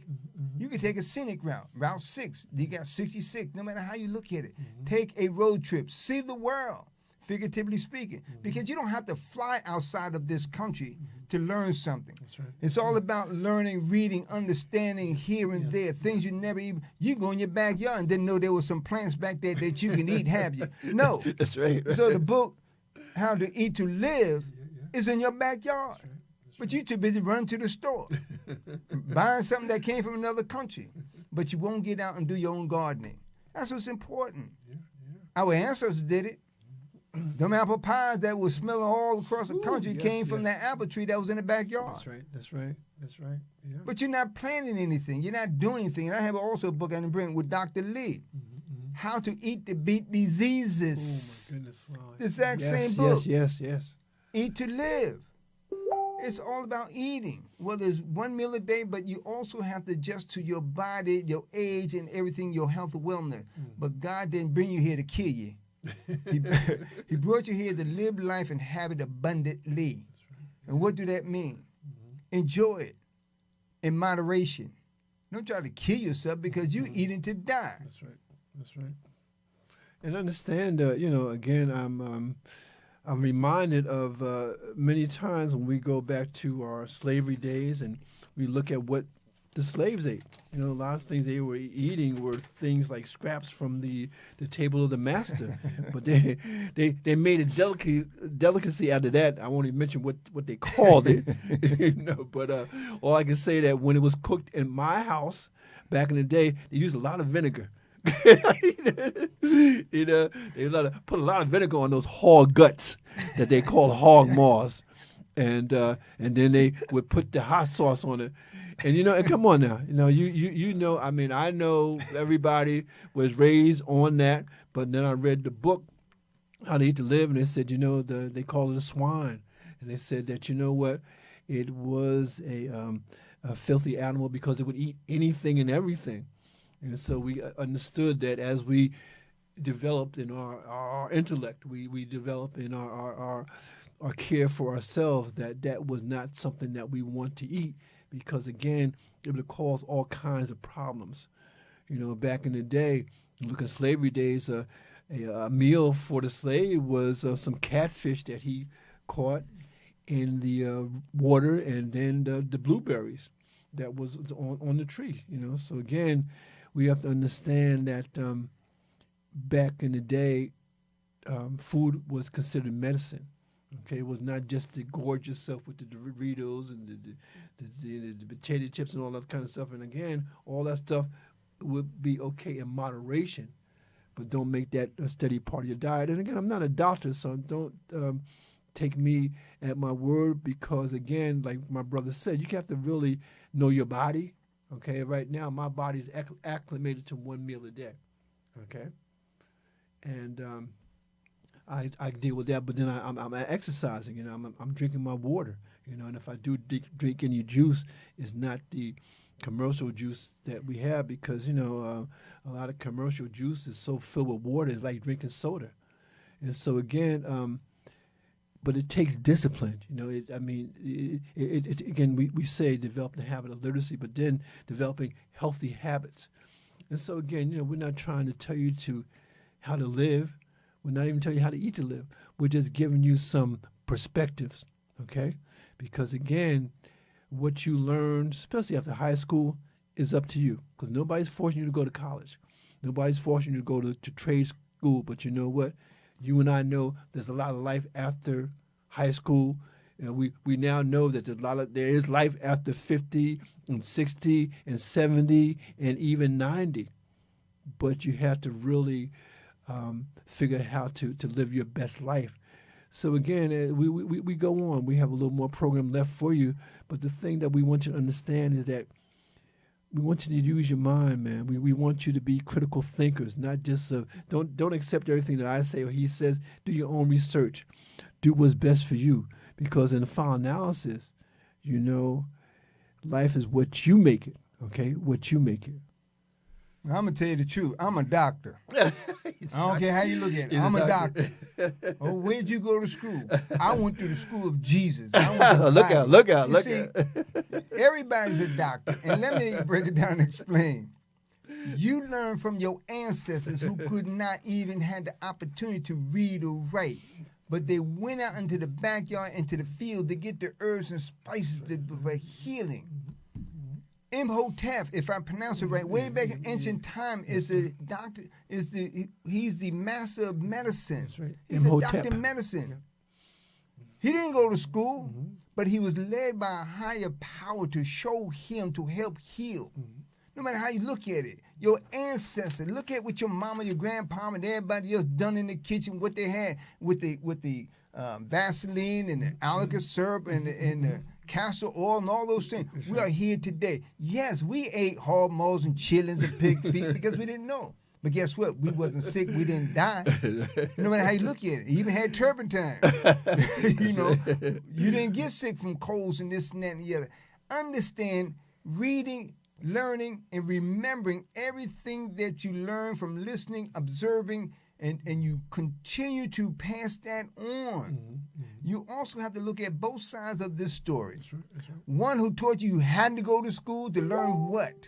You can take a scenic route, Route 6. You got 66, no matter how you look at it. Take a road trip. See the world, figuratively speaking, because you don't have to fly outside of this country to learn something. That's right. It's all about learning, reading, understanding here and there, things you never even, you go in your backyard and didn't know there was some plants back there that you can eat, have you? No. That's right. So the book, How to Eat to Live, is in your backyard. That's right. But you too busy running to the store, buying something that came from another country, but you won't get out and do your own gardening. That's what's important. Our ancestors did it. Them apple pies that were smelling all across the country came from that apple tree that was in the backyard. That's right. Yeah. But you're not planting anything. You're not doing anything. And I have also a book I didn't bring with Dr. Lee, How to Eat to Beat Diseases. Oh, my goodness. Wow. The exact same book. Yes. Eat to Live. It's all about eating. Well, there's one meal a day, but you also have to adjust to your body, your age, and everything, your health and wellness. But God didn't bring you here to kill you. He brought you here to live life and have it abundantly. And what do that mean? Enjoy it in moderation. Don't try to kill yourself because you're eating to die. That's right. And understand, again, I'm reminded of many times when we go back to our slavery days and we look at what the slaves ate. A lot of things they were eating were things like scraps from the table of the master. But they made a delicacy out of that. I won't even mention what they called it. But all I can say that when it was cooked in my house back in the day, they used a lot of vinegar. They put a lot of vinegar on those hog guts that they call hog maws, and then they would put the hot sauce on it. And and come on now, I know everybody was raised on that, but then I read the book How to Eat to Live, and they said they call it a swine, and they said that it was a filthy animal because it would eat anything and everything. And so we understood that as we developed in our intellect, we developed in our care for ourselves, that was not something that we want to eat because, again, it would cause all kinds of problems. Back in the day, look at slavery days, a meal for the slave was some catfish that he caught, in the water, and then the blueberries that was on the tree. So again, we have to understand that back in the day, food was considered medicine. Okay, it was not just to gorge yourself with the Doritos and the potato chips and all that kind of stuff. And again, all that stuff would be okay in moderation, but don't make that a steady part of your diet. And again, I'm not a doctor, so don't take me at my word, because again, like my brother said, you have to really know your body. Okay, right now my body's acclimated to one meal a day. Okay, and I deal with that, but then I'm exercising. I'm drinking my water. And if I do drink any juice, it's not the commercial juice that we have, because a lot of commercial juice is so filled with water, it's like drinking soda. And so again, but it takes discipline. Again, we say develop the habit of literacy, but then developing healthy habits. And so again, we're not trying to tell you how to live. We're not even telling you how to eat to live. We're just giving you some perspectives, okay? Because again, what you learn, especially after high school, is up to you. Because nobody's forcing you to go to college. Nobody's forcing you to go to trade school. But you know what? You and I know there's a lot of life after high school. We now know that there is life after 50 and 60 and 70 and even 90. But you have to really figure out how to live your best life. So again, we go on. We have a little more program left for you. But the thing that we want you to understand is that we want you to use your mind, man. We want you to be critical thinkers, not just don't accept everything that I say or he says. Do your own research. Do what's best for you. Because in the final analysis, life is what you make it, okay? What you make it. Well, I'm going to tell you the truth. I'm a doctor. I don't care how you look at it. I'm a doctor. Oh, where'd you go to school? I went to the school of Jesus. Look out. Everybody's a doctor. And let me break it down and explain. You learn from your ancestors who could not even have the opportunity to read or write. But they went out into the backyard, into the field to get the herbs and spices for healing. Imhotep, if I pronounce it right, way back in ancient time, is the doctor. He's the master of medicine. That's right. He's Imhotep. a doctor of medicine. Yeah. He didn't go to school, but he was led by a higher power to show him to help heal. No matter how you look at it, your ancestors, look at what your mama, your grandpa, and everybody else done in the kitchen, what they had with the Vaseline and the aloe syrup and the castor oil and all those things. We are here today. Yes, we ate hog maws and chillings and pig feet because we didn't know. But guess what? We wasn't sick. We didn't die. No matter how you look at it. You even had turpentine. You didn't get sick from colds and this and that and the other. Understand, reading, learning, and remembering everything that you learn from listening, observing, and you continue to pass that on. You also have to look at both sides of this story. That's right. One who taught you had to go to school to learn what,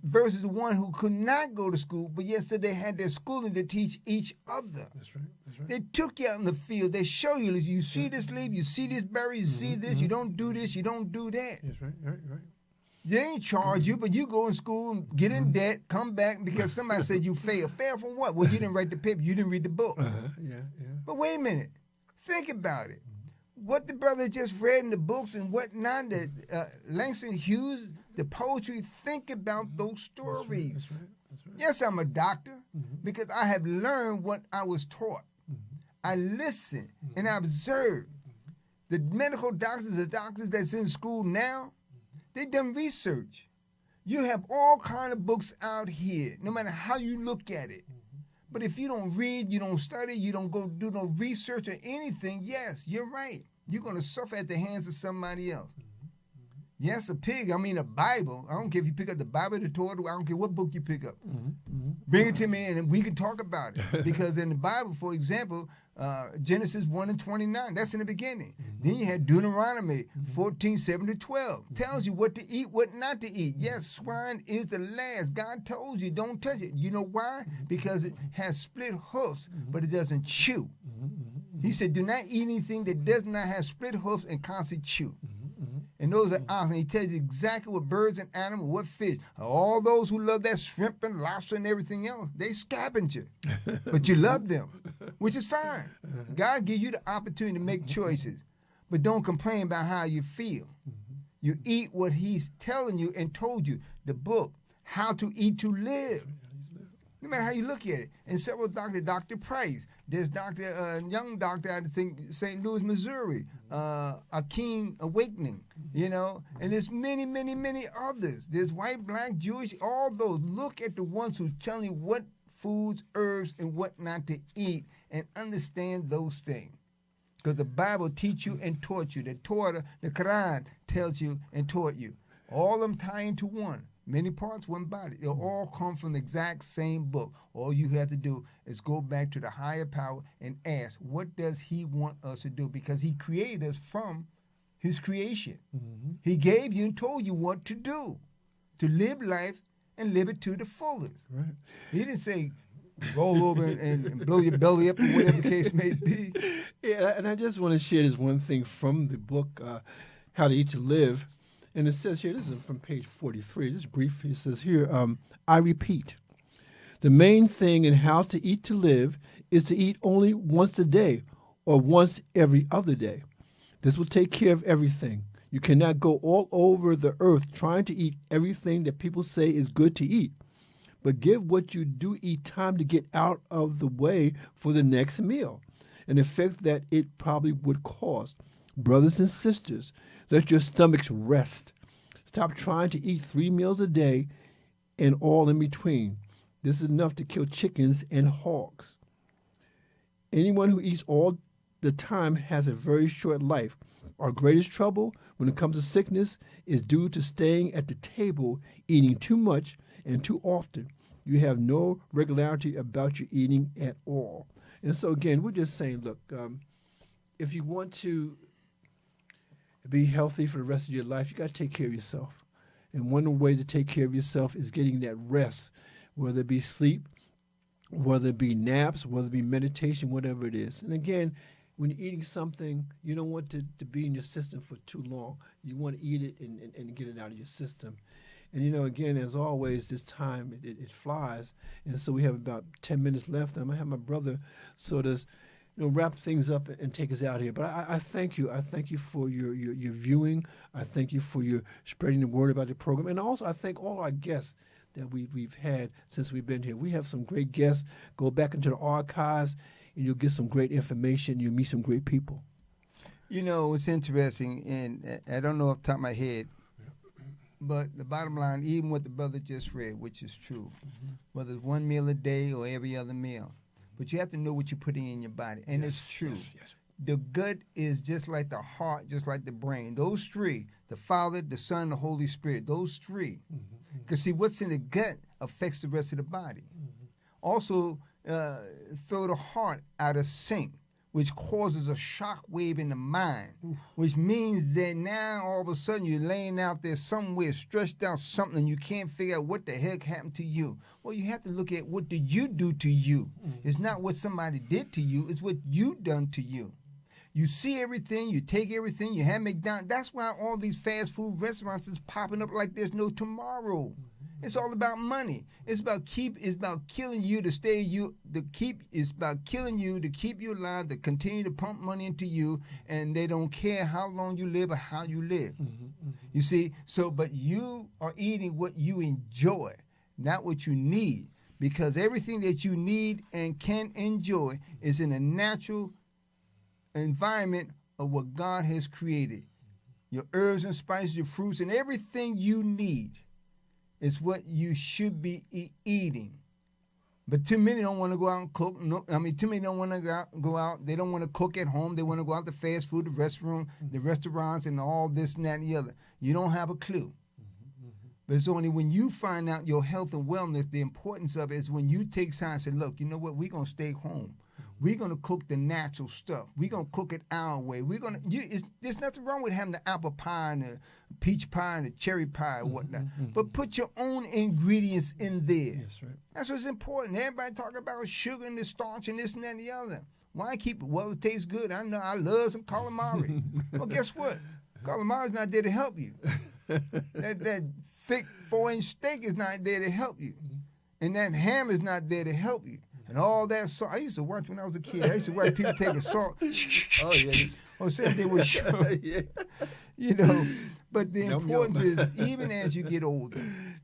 versus the one who could not go to school, but yet they had their schooling to teach each other. That's right. They took you out in the field. They show you, you see this leaf, you see this berry, you see this, you don't do this, you don't do that. That's right. They ain't charge you, but you go in school and get in debt, come back because somebody said you failed. Fail from what? Well, you didn't write the paper. You didn't read the book. Yeah. But wait a minute. Think about it. What the brother just read in the books and whatnot, Langston Hughes, the poetry, think about those stories. That's right. Yes, I'm a doctor because I have learned what I was taught. I listen and I observe. The medical doctors, the doctors that's in school now, they done research. You have all kind of books out here, no matter how you look at it. But if you don't read, you don't study, you don't go do no research or anything, yes, you're right. You're going to suffer at the hands of somebody else. Yes, a Bible. I don't care if you pick up the Bible, the Torah, I don't care what book you pick up. Bring it to me and we can talk about it. Because in the Bible, for example, Genesis 1:29, that's in the beginning. Then you had Deuteronomy 14:7-12. Tells you what to eat, what not to eat. Yes, swine is the last. God told you, don't touch it. You know why? Because it has split hoofs, but it doesn't chew. He said, do not eat anything that does not have split hoofs and constant chew. And those are awesome. He tells you exactly what birds and animals, what fish. All those who love that shrimp and lobster and everything else, they scavenger. But you love them, which is fine. God gives you the opportunity to make choices. But don't complain about how you feel. You eat what he's telling you and told you. The book, How to Eat to Live. No matter how you look at it. And several doctors, Dr. Price, there's young doctor out of St. Louis, Missouri, A King Awakening, you know, and there's many, many, many others. There's white, black, Jewish, all those. Look at the ones who tell you what foods, herbs, and what not to eat, and understand those things. Because the Bible teach you and taught you. The Torah, the Quran tells you and taught you. All of them tie into one. Many parts, one body. They all come from the exact same book. All you have to do is go back to the higher power and ask, what does he want us to do? Because he created us from his creation. He gave you and told you what to do, to live life and live it to the fullest. Right. He didn't say, roll over and blow your belly up or whatever the case may be. Yeah, and I just want to share this one thing from the book, How to Eat to Live. And it says here, this is from page 43, just brief. It says here, I repeat, the main thing in How to Eat to Live is to eat only once a day or once every other day. This will take care of everything. You cannot go all over the earth trying to eat everything that people say is good to eat. But give what you do eat time to get out of the way for the next meal, an effect that it probably would cause. Brothers and sisters, let your stomachs rest. Stop trying to eat 3 meals a day and all in between. This is enough to kill chickens and hogs. Anyone who eats all the time has a very short life. Our greatest trouble when it comes to sickness is due to staying at the table, eating too much and too often. You have no regularity about your eating at all. And so again, we're just saying, look, if you want to be healthy for the rest of your life, you got to take care of yourself. And one of the ways to take care of yourself is getting that rest, whether it be sleep, whether it be naps, whether it be meditation, whatever it is. And again, when you're eating something, you don't want to be in your system for too long. You want to eat it and get it out of your system. And, you know, again, as always, this time, it flies. And so we have about 10 minutes left. And I'm going to have my brother sort of wrap things up and take us out here. But I thank you. I thank you for your viewing. I thank you for your spreading the word about the program. And also, I thank all our guests that we've had since we've been here. We have some great guests. Go back into the archives, and you'll get some great information. You'll meet some great people. You know, it's interesting, and I don't know off the top of my head, but the bottom line, even what the brother just read, which is true, whether it's 1 meal a day or every other meal, but you have to know what you're putting in your body. And it's true. Yes. The gut is just like the heart, just like the brain. Those three, the Father, the Son, the Holy Spirit, those three. Because, see, what's in the gut affects the rest of the body. Also, throw the heart out of sync, which causes a shock wave in the mind, which means that now all of a sudden you're laying out there somewhere, stretched out something, and you can't figure out what the heck happened to you. Well, you have to look at what did you do to you. It's not what somebody did to you, it's what you done to you. You see everything, you take everything, you have McDonald's. That's why all these fast food restaurants is popping up like there's no tomorrow. It's all about money. It's about killing you to stay you to keep. It's about killing you to keep you alive, to continue to pump money into you, and they don't care how long you live or how you live. You see, but you are eating what you enjoy, not what you need, because everything that you need and can enjoy is in a natural environment of what God has created. Your herbs and spices, your fruits, and everything you need. It's what you should be eating. But too many don't want to go out and cook. Too many don't want to go out. They don't want to cook at home. They want to go out to fast food, the restaurants, and all this and that and the other. You don't have a clue. But it's only when you find out your health and wellness, the importance of it is when you take time and say, look, you know what? We're going to stay home. We're going to cook the natural stuff. We're going to cook it our way. There's nothing wrong with having the apple pie and the peach pie and the cherry pie and whatnot. But put your own ingredients in there. Yes, right. That's what's important. Everybody talk about sugar and the starch and this and that and the other. Why keep it? Well, it tastes good. I know I love some calamari. Well, guess what? Calamari's not there to help you. That thick 4-inch steak is not there to help you. And that ham is not there to help you. And all that salt. I used to watch when I was a kid. I used to watch people taking salt. Oh, yes. Or say they were sure. Yeah. You know, but the Yum, importance yum. is even as you get older,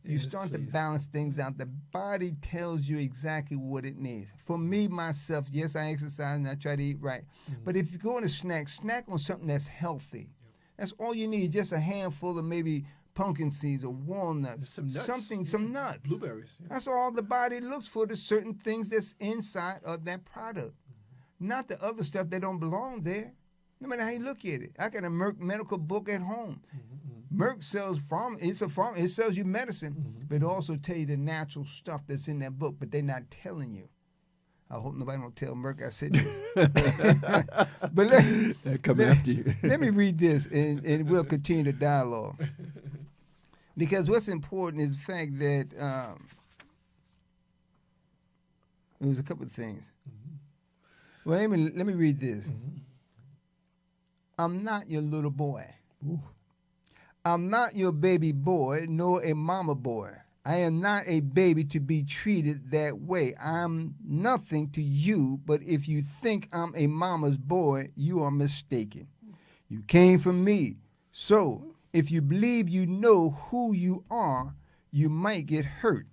you Yes, start to please. balance things out. The body tells you exactly what it needs. For me, myself, yes, I exercise and I try to eat right. But if you're going to snack on something that's healthy. That's all you need, just a handful of maybe pumpkin seeds or walnuts, Some nuts. some nuts. Blueberries. Yeah. That's all the body looks for, the certain things that's inside of that product. Not the other stuff that don't belong there. No matter how you look at it. I got a Merck medical book at home. Merck sells it sells you medicine, but it also tell you the natural stuff that's in that book, but they're not telling you. I hope nobody don't tell Merck I said this. But They're coming after you. let me read this, and we'll continue the dialogue. Because what's important is the fact that it was a couple of things. Well, let me read this. I'm not your little boy. Ooh. I'm not your baby boy, nor a mama boy. I am not a baby to be treated that way. I'm nothing to you, but if you think I'm a mama's boy, you are mistaken. You came from me. So, if you believe you know who you are, you might get hurt.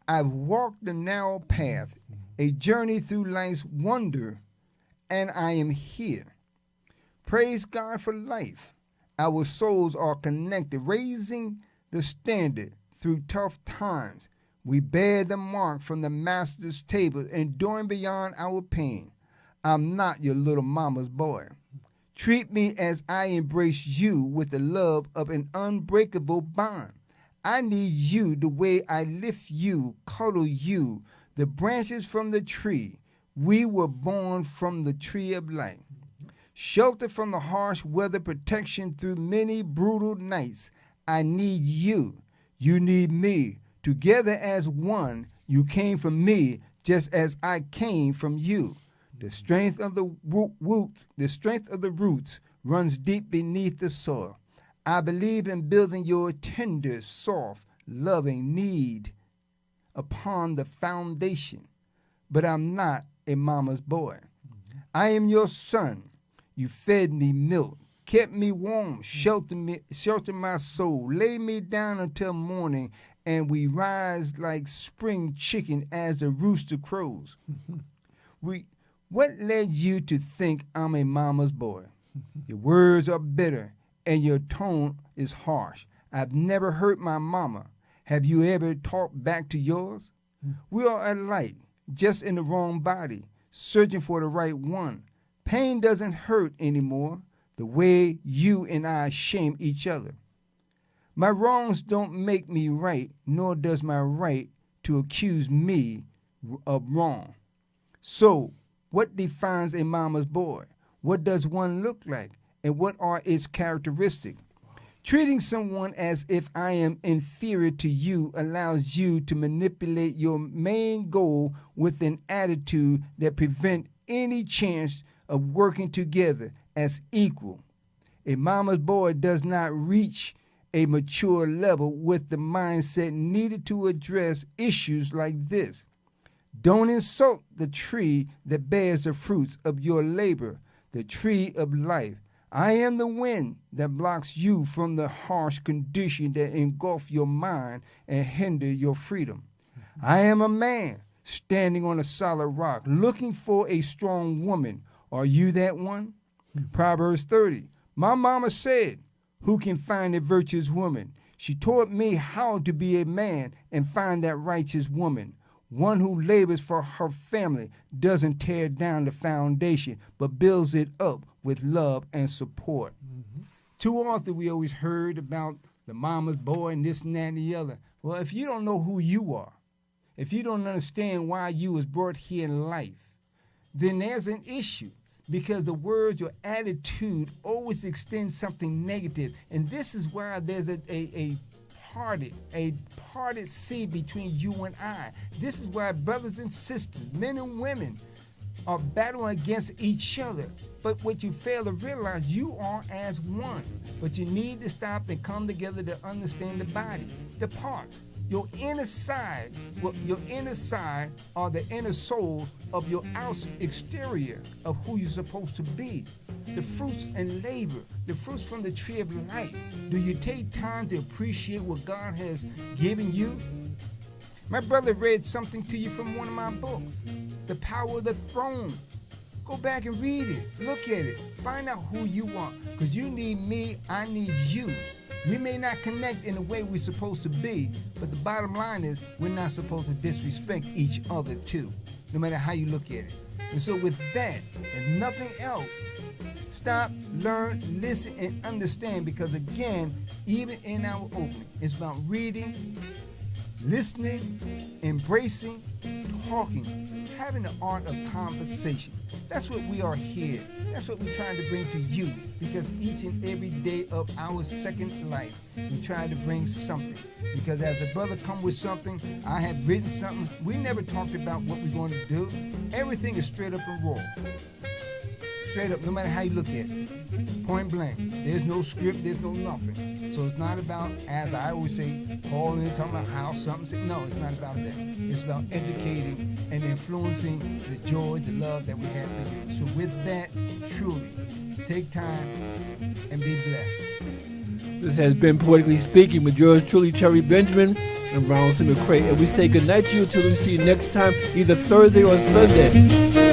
I've walked the narrow path, a journey through life's wonder, and I am here. Praise God for life. Our souls are connected, raising the standard through tough times. We bear the mark from the master's table, enduring beyond our pain. I'm not your little mama's boy. Treat me as I embrace you with the love of an unbreakable bond. I need you the way I lift you, cuddle you, the branches from the tree. We were born from the tree of life. Shelter from the harsh weather, protection through many brutal nights. I need you. You need me. Together as one, you came from me just as I came from you. The strength of the roots runs deep beneath the soil. I believe in building your tender, soft, loving need upon the foundation. But I'm not a mama's boy. I am your son. You fed me milk, kept me warm, sheltered my soul, laid me down until morning, and we rise like spring chicken as the rooster crows. What led you to think I'm a mama's boy? Your words are bitter, and your tone is harsh. I've never hurt my mama. Have you ever talked back to yours? We are alike, just in the wrong body, searching for the right one. Pain doesn't hurt anymore the way you and I shame each other. My wrongs don't make me right, nor does my right to accuse me of wrong. So, what defines a mama's boy? What does one look like? And what are its characteristics? Treating someone as if I am inferior to you allows you to manipulate your main goal with an attitude that prevents any chance of working together as equal. A mama's boy does not reach a mature level with the mindset needed to address issues like this. Don't insult the tree that bears the fruits of your labor, the tree of life. I am the wind that blocks you from the harsh condition that engulf your mind and hinder your freedom. I am a man standing on a solid rock, looking for a strong woman. Are you that one? Proverbs 30. My mama said, who can find a virtuous woman? She taught me how to be a man and find that righteous woman. One who labors for her family, doesn't tear down the foundation, but builds it up with love and support. Too often we always heard about the mama's boy and this and that and the other. Well, if you don't know who you are, if you don't understand why you was brought here in life, then there's an issue. Because the words, your attitude always extends something negative. And this is why there's a parted sea between you and I. This is why brothers and sisters, men and women, are battling against each other. But what you fail to realize, you are as one. But you need to stop and come together to understand the body, the parts. Your inner side, your inner side are the inner soul of your exterior of who you're supposed to be. The fruits and labor, the fruits from the tree of life. Do you take time to appreciate what God has given you? My brother read something to you from one of my books, The Power of the Throne. Go back and read it. Look at it. Find out who you are. Because you need me, I need you. We may not connect in the way we're supposed to be, but the bottom line is we're not supposed to disrespect each other too, no matter how you look at it. And so with that, if nothing else, stop, learn, listen, and understand, because again, even in our opening, it's about reading, listening, embracing, talking, having the art of conversation. That's what we are here. That's what we're trying to bring to you, because each and every day of our second life, we try to bring something. Because as a brother come with something, I have written something, we never talked about what we're going to do. Everything is straight up and raw. Straight up, no matter how you look at it. Point blank. There's no script, there's no nothing. So it's not about, as I always say, calling and talking about how something. No, it's not about that. It's about educating and influencing the joy, the love that we have for you. So with that, truly, take time and be blessed. This has been Poetically Speaking with yours truly, Terry Benjamin and Ronald C. McCray. And we say goodnight to you until we see you next time, either Thursday or Sunday.